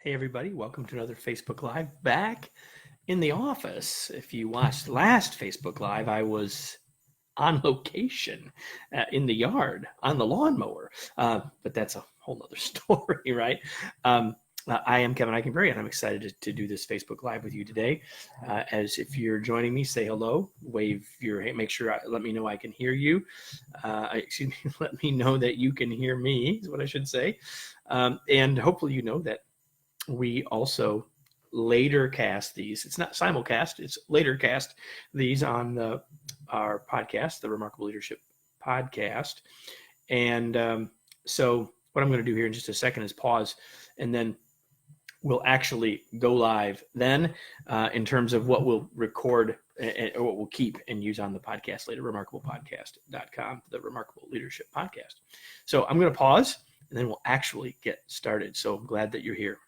Hey everybody, welcome to another Facebook Live back in the office. If you watched last Facebook Live, I was on location in the yard on the lawnmower, but that's a whole other story, right? I am Kevin Eikenberry, and I'm excited to do this Facebook Live with you today. As if you're joining me, say hello, wave your hand, make sure, let me know I can hear you. Excuse me, let me know that you can hear me, is what I should say. And hopefully you know that we also later cast these. It's not simulcast, it's later cast these on our podcast, the Remarkable Leadership Podcast. And so what I'm going to do here in just a second is pause, and then we'll actually go live then in terms of what we'll record or what we'll keep and use on the podcast later, remarkablepodcast.com, the Remarkable Leadership Podcast. So I'm going to pause, and then we'll actually get started. So I'm glad that you're here.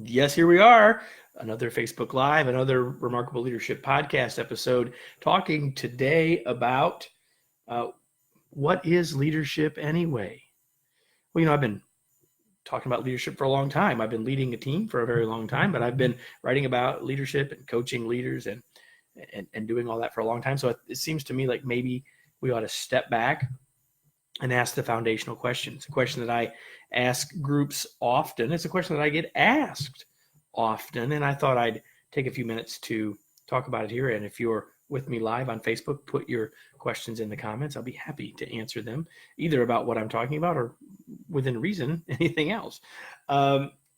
Yes, here we are. Another Facebook Live, another Remarkable Leadership Podcast episode, talking today about what is leadership anyway? Well, I've been talking about leadership for a long time. I've been leading a team for a very long time, but I've been writing about leadership and coaching leaders and doing all that for a long time. So it seems to me like maybe we ought to step back and ask the foundational questions. A question that I ask groups often. It's a question that I get asked often, and I thought I'd take a few minutes to talk about it here. And if you're with me live on Facebook, put your questions in the comments. I'll be happy to answer them, either about what I'm talking about or, within reason, anything else.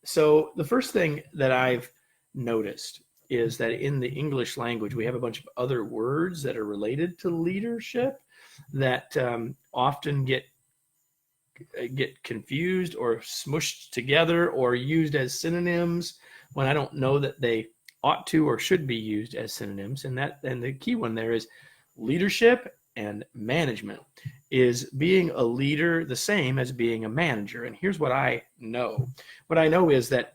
So the first thing that I've noticed is that in the English language, we have a bunch of other words that are related to leadership that often get confused or smushed together or used as synonyms when I don't know that they ought to or should be used as synonyms. And the key one there is leadership and management. Is being a leader the same as being a manager? And here's what I know. What I know is that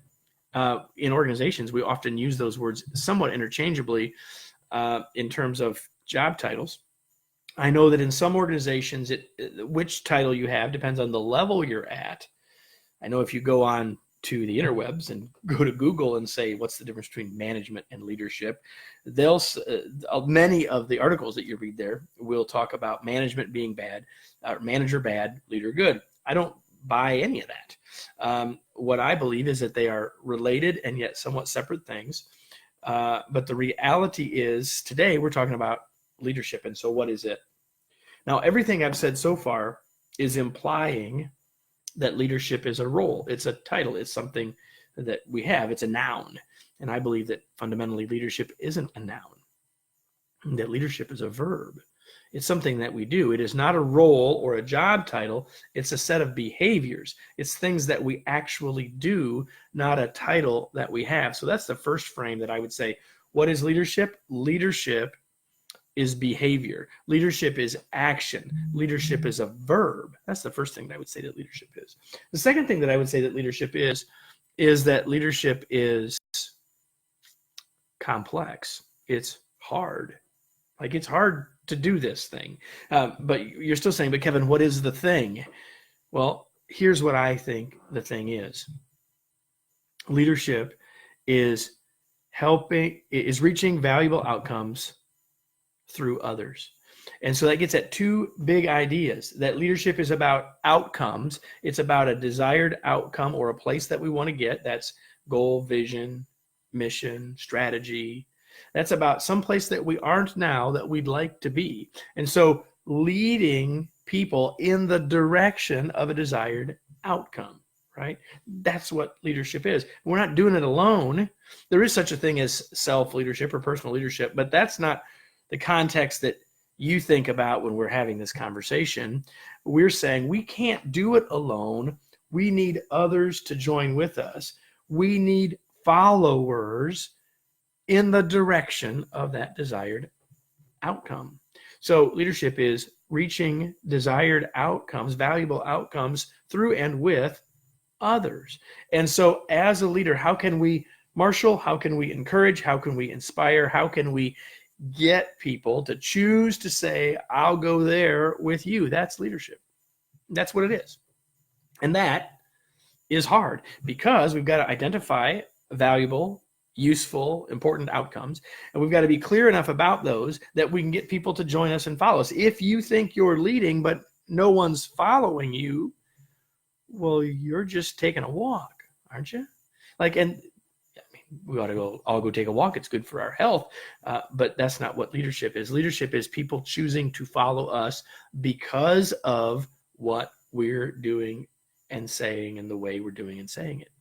in organizations, we often use those words somewhat interchangeably in terms of job titles. I know that in some organizations, which title you have depends on the level you're at. I know if you go on to the interwebs and go to Google and say, what's the difference between management and leadership? Many of the articles that you read there will talk about management being bad, manager bad, leader good. I don't buy any of that. What I believe is that they are related and yet somewhat separate things. But the reality is today we're talking about leadership. And so what is it? Now, everything I've said so far is implying that leadership is a role. It's a title. It's something that we have. It's a noun. And I believe that fundamentally leadership isn't a noun, that leadership is a verb. It's something that we do. It is not a role or a job title. It's a set of behaviors. It's things that we actually do, not a title that we have. So that's the first frame that I would say. What is leadership? Leadership is behavior. Leadership is action. Leadership is a verb. That's the first thing that I would say that leadership is. The second thing that I would say that leadership is that leadership is complex. It's hard. Like, it's hard to do this thing. But you're still saying, but Kevin, what is the thing? Well, here's what I think the thing is. Leadership is reaching valuable outcomes through others. And so that gets at two big ideas, that leadership is about outcomes. It's about a desired outcome or a place that we want to get. That's goal, vision, mission, strategy. That's about some place that we aren't now that we'd like to be. And so leading people in the direction of a desired outcome, right? That's what leadership is. We're not doing it alone. There is such a thing as self-leadership or personal leadership, but that's not the context that you think about when we're having this conversation. We're saying we can't do it alone. We need others to join with us. We need followers in the direction of that desired outcome. So leadership is reaching desired outcomes, valuable outcomes through and with others. And so as a leader, how can we marshal? How can we encourage? How can we inspire? How can we get people to choose to say, I'll go there with you? That's leadership. That's what it is. And that is hard because we've got to identify valuable, useful, important outcomes. And we've got to be clear enough about those that we can get people to join us and follow us. If you think you're leading, but no one's following you, well, you're just taking a walk, aren't you? Like, and I mean, we ought to all go take a walk. It's good for our health. But that's not what leadership is. Leadership is people choosing to follow us because of what we're doing and saying and the way we're doing and saying it.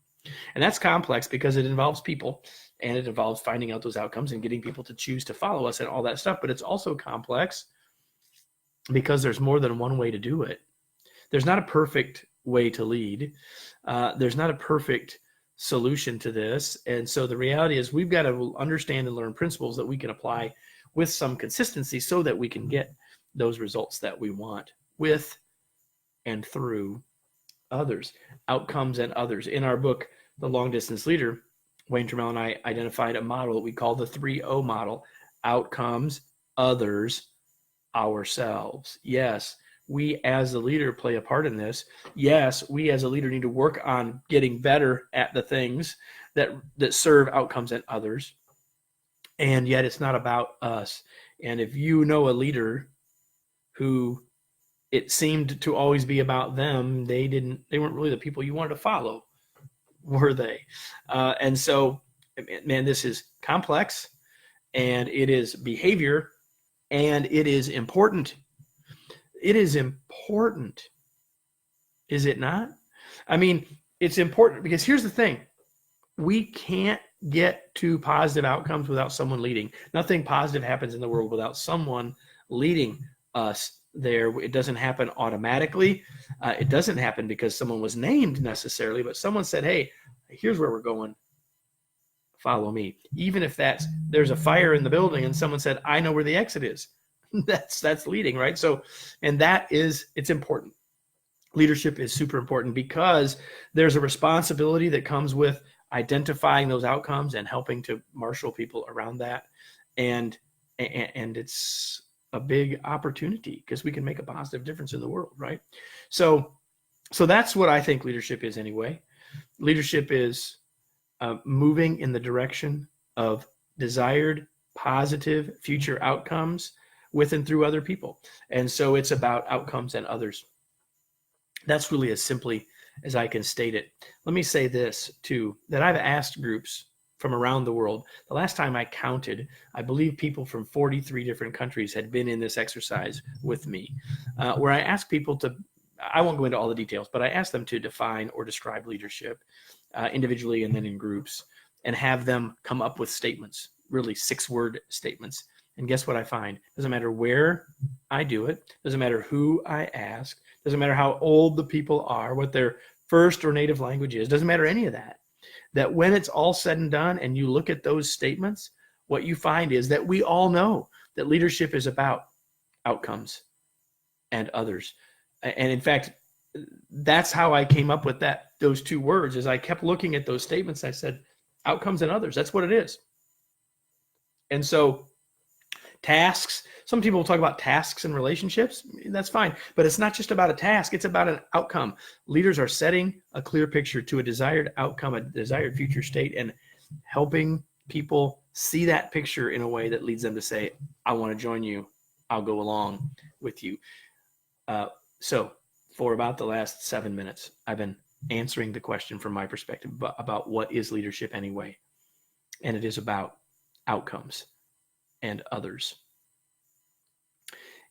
And that's complex because it involves people and it involves finding out those outcomes and getting people to choose to follow us and all that stuff. But it's also complex because there's more than one way to do it. There's not a perfect way to lead. There's not a perfect solution to this. And so the reality is we've got to understand and learn principles that we can apply with some consistency so that we can get those results that we want with and through others, outcomes and others. In our book, The Long Distance Leader, Wayne Trammell and I identified a model that we call the 3O model: outcomes, others, ourselves. Yes, we as the leader play a part in this. Yes, we as a leader need to work on getting better at the things that serve outcomes and others. And yet it's not about us. And if you know a leader who it seemed to always be about them, they weren't really the people you wanted to follow, were they? And so, man, this is complex, and it is behavior, and it is important. It is important, is it not? I mean, it's important because here's the thing. We can't get to positive outcomes without someone leading. Nothing positive happens in the world without someone leading us there. It doesn't happen automatically. It doesn't happen because someone was named necessarily, but someone said, hey, here's where we're going. Follow me. Even if there's a fire in the building and someone said, I know where the exit is. That's leading, right? So, and it's important. Leadership is super important because there's a responsibility that comes with identifying those outcomes and helping to marshal people around that. And it's a big opportunity because we can make a positive difference in the world, right? So that's what I think leadership is anyway. Leadership is moving in the direction of desired positive future outcomes with and through other people. And so it's about outcomes and others. That's really as simply as I can state it. Let me say this too, that I've asked groups from around the world. The last time I counted, I believe people from 43 different countries had been in this exercise with me, where I asked people to, I won't go into all the details, but I asked them to define or describe leadership individually and then in groups, and have them come up with statements, really 6-word statements. And guess what I find? Doesn't matter where I do it, doesn't matter who I ask, doesn't matter how old the people are, what their first or native language is, doesn't matter any of that. That when it's all said and done and you look at those statements, what you find is that we all know that leadership is about outcomes and others. And in fact, that's how I came up with those 2 words, is I kept looking at those statements. I said, outcomes and others, that's what it is. And so tasks, some people will talk about tasks and relationships. That's fine. But it's not just about a task. It's about an outcome. Leaders are setting a clear picture to a desired outcome, a desired future state, and helping people see that picture in a way that leads them to say, I want to join you. I'll go along with you. So for about the last 7 minutes, I've been answering the question from my perspective about what is leadership anyway. And it is about outcomes and others.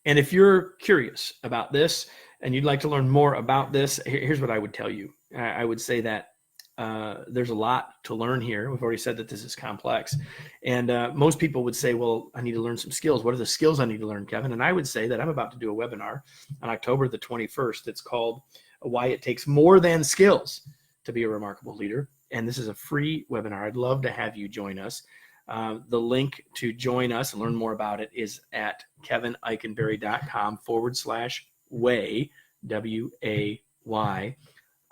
And if you're curious about this and you'd like to learn more about this, here's what I would tell you. I would say that there's a lot to learn here. We've already said that this is complex. And most people would say, well, I need to learn some skills. What are the skills I need to learn, Kevin? And I would say that I'm about to do a webinar on October the 21st. It's called Why It Takes More Than Skills to Be a Remarkable Leader. And this is a free webinar. I'd love to have you join us. The link to join us and learn more about it is at kevineikenberry.com/way, W-A-Y,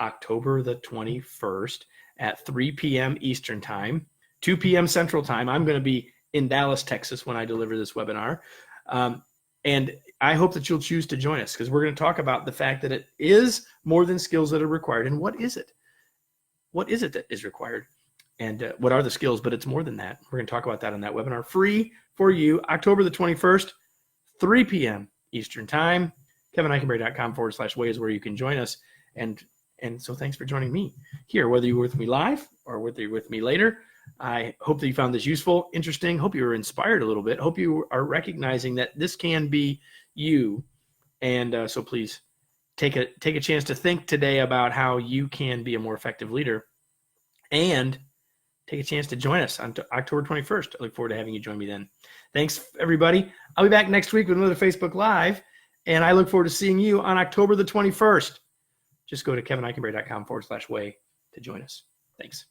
October the 21st at 3 p.m. Eastern Time, 2 p.m. Central Time. I'm going to be in Dallas, Texas when I deliver this webinar. And I hope that you'll choose to join us, because we're going to talk about the fact that it is more than skills that are required. And what is it? What is it that is required? And what are the skills? But it's more than that. We're going to talk about that on that webinar, free for you, October the 21st, 3 p.m. Eastern Time. KevinEikenberry.com/way is where you can join us. And so thanks for joining me here, whether you were with me live or whether you're with me later. I hope that you found this useful, interesting. Hope you were inspired a little bit. Hope you are recognizing that this can be you. And so please take a chance to think today about how you can be a more effective leader, and take a chance to join us on October 21st. I look forward to having you join me then. Thanks, everybody. I'll be back next week with another Facebook Live, and I look forward to seeing you on October the 21st. Just go to KevinEikenberry.com/way to join us. Thanks.